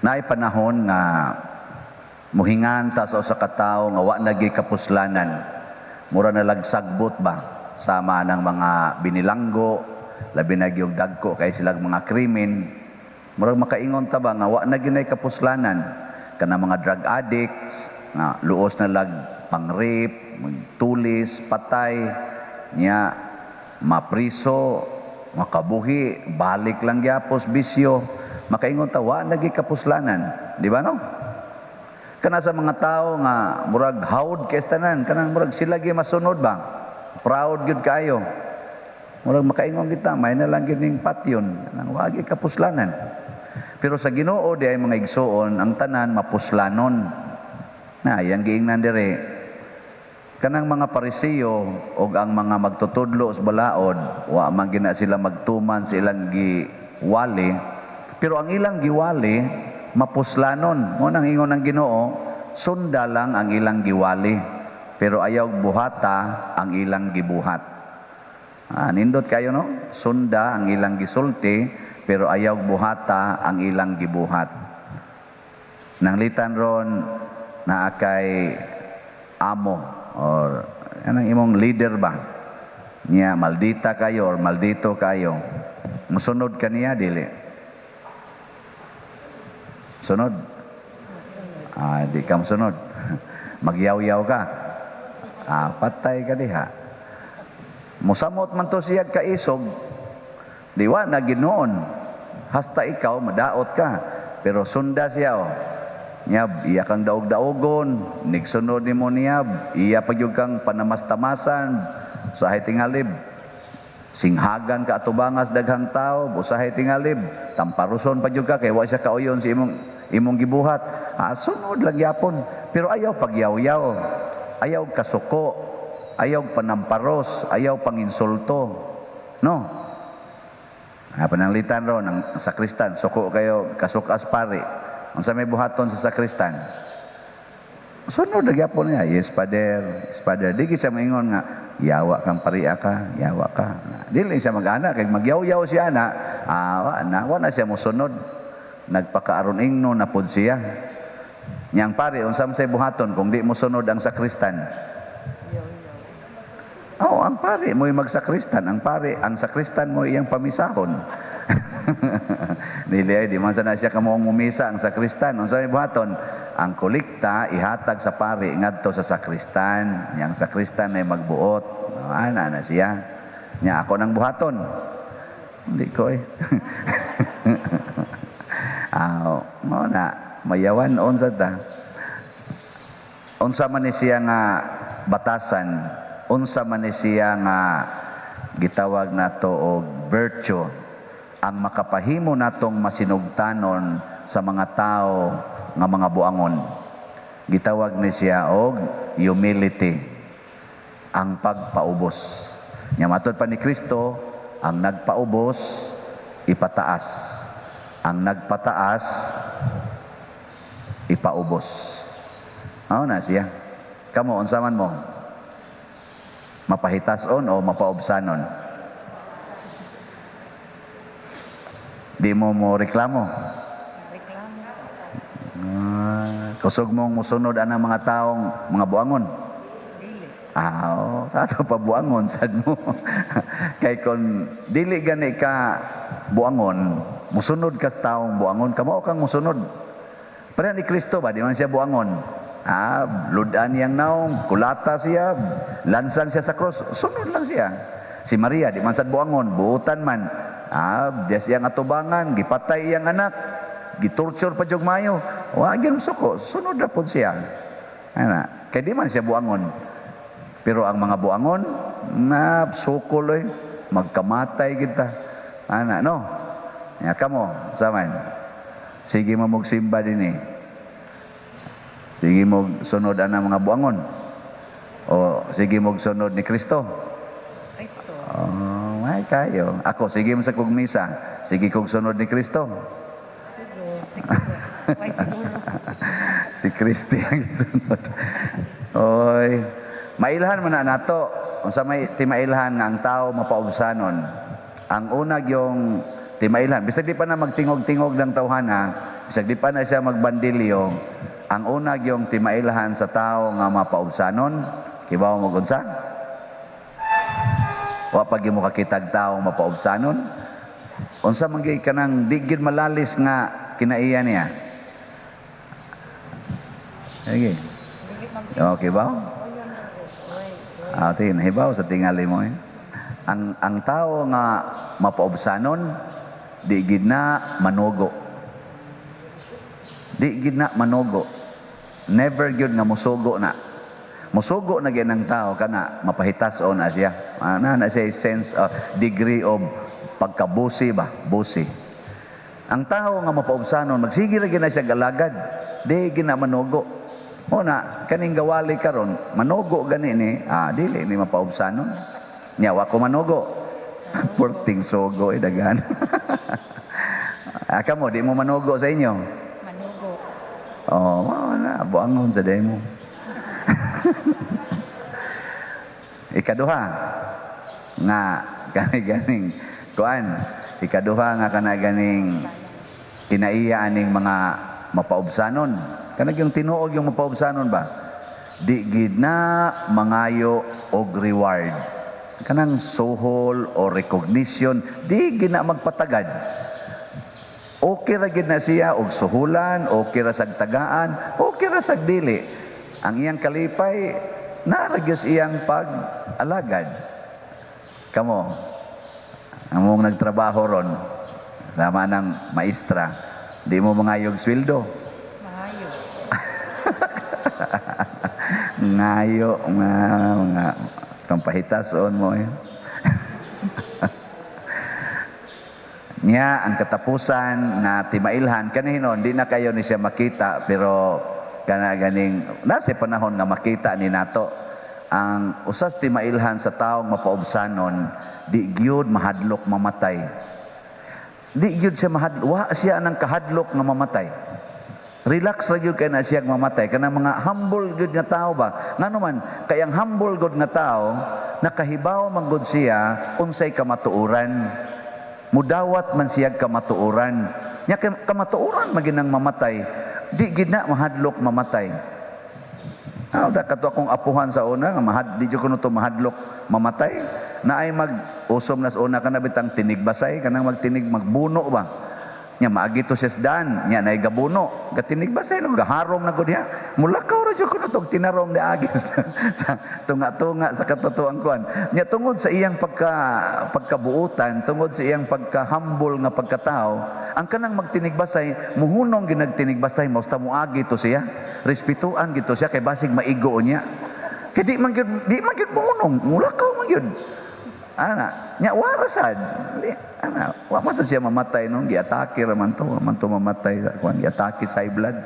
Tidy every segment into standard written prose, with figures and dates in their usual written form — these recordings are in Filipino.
Naay panahon nga muhingan ta sa usa ka tawo nga wa nagi kapuslanan. Mura na lagsagbot ba sama ng mga binilanggo, labi na gyud dagko kay silang mga krimen. Murag makaingon ta ba nga wa na ginay kapuslanan kana mga drug addicts nga luos na lag pang-rape, tulis, patay nya mapriso, makabuhi, balik lang gyapos bisyo. Makaingon ta wa nagi kapuslanan, di ba no? Kana sa mga tao nga murag hawd kay tanan, kanang murag sila gi masunod ba? Proud gyud kayo. Murag makaingon kita, may na lang gining patyon, nang wa gi kapuslanan. Pero sa Ginoo di ay mga igsoon, ang tanan mapuslanon. Na yang giingnan dire kanang mga Pariseo o ang mga magtutudlo sa balaod, wa man gina sila magtuman sa ilang giwali. Pero ang ilang giwali, mapuslanon. Mo nang ingon ng Ginoo, sunda lang ang ilang giwali. Pero ayaw buhata ang ilang gibuhat. Nindot kayo no? Sunda ang ilang gisulti, pero ayaw buhata ang ilang gibuhat. Nanglitan ron na kay amo or anong imong leader ba? Niya, maldita kayo or maldito kayo. Musunod ka niya, dili. Sunod? Di ka masunod. Magyaw-yaw ka. Patay ka diha. Musamot man to siya kaisog. Diwa na Ginoon. Hasta ikaw, madaot ka. Pero sunda siya. Niyab, iya kang daog-daogon. Nigsunod ni mo niyab. Iya pagyug kang panamastamasan. Usahay tingalib. Singhagan ka atubangas daghang tao. Usahay tingalib. Tamparuson pagyug ka. Kaya wa siya kauyon si imong gibuhat. Sunod lang yapon. Pero ayaw pagyaw-yaw. Ayaw kasuko. Ayaw panamparos. Ayaw panginsulto. No? Pananglitan ron ang sakristan. Suko kayo, kasukas pari. Ang sa may buhaton sa sakristan. Sunod lang yapon niya. Yes, Father. Yes, Father. Di siya maingon nga, yawa kang paria ka, yawa ka. Dili siya mag-ana. Kaya magyaw-yaw siya na. Wala siya musunod. Nagpakaaron ingno na pod siya. Nyang pare unsam say buhaton kung di mo sunod ang sakristan. Ang pare mo magsakristan, ang sakristan mo iyang pamisahon. Dili di man sana siya kamo mumisa ang sakristan. Unsay buhaton? Ang kolekta ihatag sa pare ngadto sa sakristan. Yang sakristan ay magbuot. Ana na siya. Nya ako nang buhaton. Hindi ko mo na mayawan unsa ta. Unsa man ni siya nga batasan, unsa man ni siya nga gitawag nato og virtue ang makapahimo natong masinugtanon sa mga tao nga mga buangon. Gitawag ni siya og humility, ang pagpaubos. Nya matud pa ni Kristo, ang nagpaubos ipataas. Ang nagpataas, ipaubos. Na siya. Kamo, unsaman mo? Mapahitason o mapaubsanon? Di mo reklamo? Kusog mong musunod ang mga taong mga buangon? Sa ato pa buangon, sad mo. Kay kung dili gani ka buangon, musunod ka sa taong buangon, kamo kang musunod. Pero ni Kristo ba, di man siya buangon. Ludan yang naong, kulata siya, lansan siya sa cross, sunod lang siya. Si Maria, di man sad buangon, buutan man. Diya siyang atubangan, gipatay iyang anak, gitorture pa jog mayo. Gyud suko, sunod ra pud siya. Kay di man siya buangon. Pero ang mga buangon, na sukuloy, magkamatay kita. No? Kamo, saman. Sige mo magsimba din Sige mo sunod ang mga buangon. O sige mo sunod ni Kristo. May kayo. Ako, sige mo sa kugmisa. Sige kog sunod ni Kristo. Si Kristi ang sunod. Oy. Mailhan mo na nato. unsa may timailhan nga ang tao mapaubsanon. Ang unag yung timailhan, bisag di pa na magtingog-tingog ng tawhana, bisag di pa na siya magbandilyo, ang unag yung timailhan sa tao nga mapaubsanon, kibaw mo gunsa? Wa pag mo kakitag tao mapaubsanon, unsa man gyud kanang di gyud malalis nga kinaiya niya. Okay. Okay ba? Atin, hibaw sa tingali mo eh. Ang tao nga mapaubsanon, di gid na manugo. Di gid na manugo. Never gyud nga musugo na. Musugo na gyud ang tao kana mapahitas-on na siya. Na siya sense degree of pagkabusi ba? Busi. Ang tao nga mapaubsanon, magsige ra gyud na siya galagad. Di gid na manugo. Una, kaning gawali karon, manugo gani ni, dili ni mapaubsanon. Nyawa ko manugo. Porting sogo dagan. Kamo di mo manugo sa inyo? Manugo. Oh, wala buangon sa demo. Ikaduha nga ganing kuan, ikaduha nga kana ganing kinaiya aning mga mapaubsanon. Kanang yung tinuod yung mapaubsanon ba? Di gid na mangayo og reward. Kanang suhol o recognition, di gid na magpatagad. Okay ra gid na siya og suhulan, okay ra sag tagaan, okay ra sag dili. Ang iyang kalipay naa gyud iyang pag-alagad. Kamo among nagtrabaho ron, sama ng maestra, di mo mangayog sweldo. Ngayo mga pampahitason mo eh. Nya ang katapusan na timailhan kanihinon di na kayo ni siya makita pero kana ganing nasa panahon nga makita ni nato ang usas timailhan sa taong mapaubsanon di gyud mahadlok mamatay. Di gyud siya wa siya nang kahadlok nga mamatay. Relax ra gyud kay na siya mamatay kanang mga humble gyud nga tao ba ngano man kay ang humble gyud nga tao nakahibaw man gud siya unsay kamatuoran mudawat man siya kamatuoran nya kamatuoran maginang mamatay di gid na mahadlok mamatay. Da kato akong apuhan sa una nga di jud kuno to mahadlok mamatay naay mag-usom na sa una kana bitang tinigbasay kanang magtinig magbuno ba nya maagi to siya dan nya nay gabuno gatinig ba sa gaharong na gud niya mulakaw ra jud kuno tog tinarom ni agis sa tunga-tunga sa katotoang kuan nya tungod sa iyang pagkabuutan tungod sa iyang pagka-humble nga pagkatao ang kanang magtinigbasay muhunong ginagtinigbasay mausta moagi to siya respetuan gito siya kay basig maigo niya kay di man gyud muhunong mulakaw man gyud ana nya warasad ana wa man siya mamatay nung giatake ra man to mamatay kuan giatake sa high blood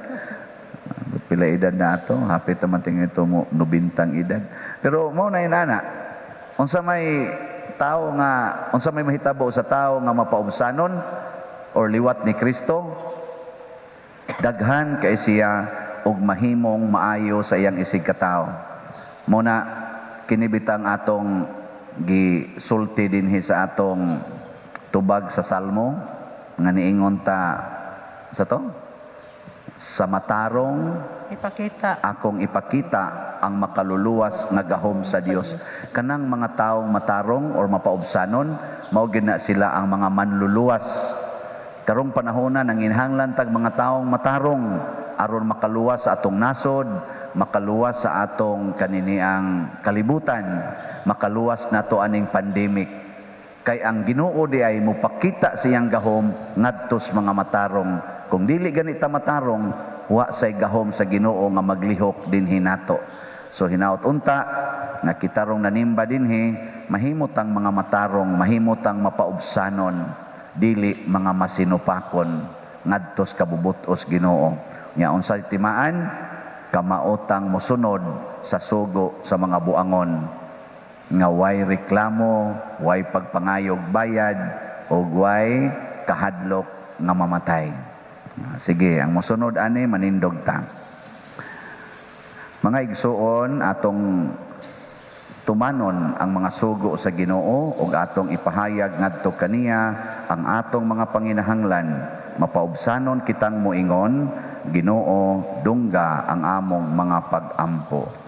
pila edad na ato hapit man tingin ito mo 90 edad pero mao na inana unsa may tao nga unsa may mahitabo sa tao nga mapaubsanon or liwat ni Kristo daghan kay siya og mahimong maayo sa iyang isig ka tawo muna kinibitang atong gisulti dinhi sa atong tubag sa Salmo nga niingon ta sa to sa matarong akong ipakita ang makaluluwas nga gahom sa Dios. Kanang mga taong matarong or mapaubsanon mao gina sila ang mga manluluwas. Karong panahona nanginhanglan tag mga taong matarong aron makaluwas sa atong nasod, makaluwas sa atong kaniniang kalibutan, makaluwas nato aning pandemic. Kay ang Ginoo di ay mupakita siyang gahom ngadtos mga matarong. Kung dili ganita matarong, wa say gahom sa Ginoo nga maglihok dinhi nato. So hinaut unta nga kitarong nanimba dinhi, mahimot ang mga matarong, mahimot ang mapaubsanon, dili mga masinupakon ngadtos kabubutos Ginoo. Nya unsay timaan kamaotang mosunod sa sugo sa mga buangon nga way reklamo, way pagpangayog bayad o way kahadlok nga mamatay. Sige, ang mosunod ani manindog ta. Mga igsuon atong tumanon ang mga sugo sa Ginoo ug atong ipahayag ngadto kaniya ang atong mga panginahanglan. Mapaubsanon kitang moingon, Ginoo, dungga ang among mga pag-ampo.